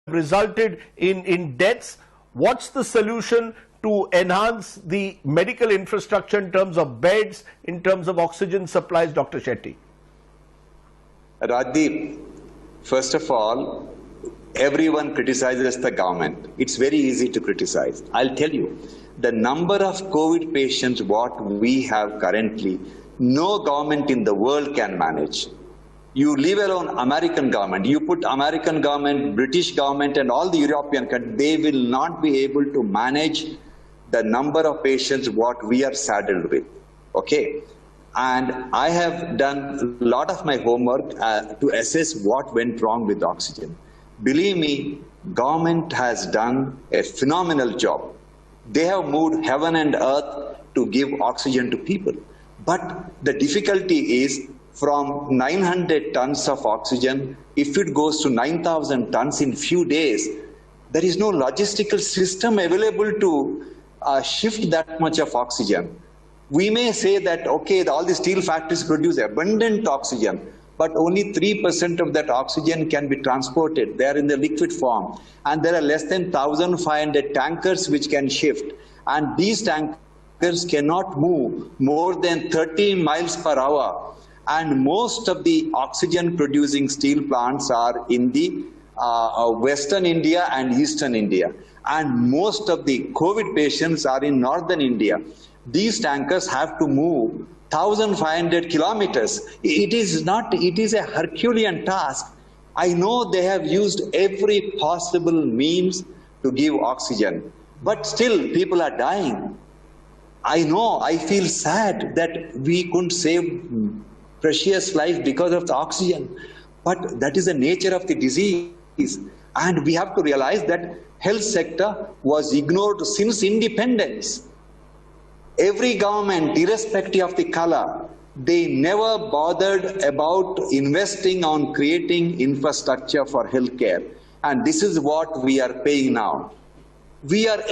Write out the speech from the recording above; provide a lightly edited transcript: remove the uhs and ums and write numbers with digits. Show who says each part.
Speaker 1: resulted in deaths. What's the solution to enhance the medical infrastructure in terms of beds, in terms of oxygen supplies, Dr. Shetty?
Speaker 2: Rajdeep, first of all, everyone criticizes the government. It's very easy to criticize. I'll tell you, the number of COVID patients what we have currently, no government in the world can manage. You leave alone American government, you put American government, British government and all the European countries, they will not be able to manage the number of patients what we are saddled with. Okay. And I have done a lot of my homework to assess what went wrong with oxygen. Believe me, government has done a phenomenal job. They have moved heaven and earth to give oxygen to people. But the difficulty is from 900 tons of oxygen, if it goes to 9,000 tons in few days, there is no logistical system available to shift that much of oxygen. We may say that, okay, all the steel factories produce abundant oxygen, but only 3% of that oxygen can be transported. They are in the liquid form. And there are less than 1,500 tankers which can shift. And these tankers cannot move more than 30 miles per hour. And most of the oxygen producing steel plants are in the Western India and Eastern India. And most of the COVID patients are in Northern India. These tankers have to move 1,500 kilometers. It is a Herculean task. I know they have used every possible means to give oxygen, but still people are dying. I know, I feel sad that we couldn't save precious life because of the oxygen, but that is the nature of the disease. And we have to realize that health sector was ignored since independence. Every government, irrespective of the color, they never bothered about investing on creating infrastructure for healthcare. And this is what we are paying now. We are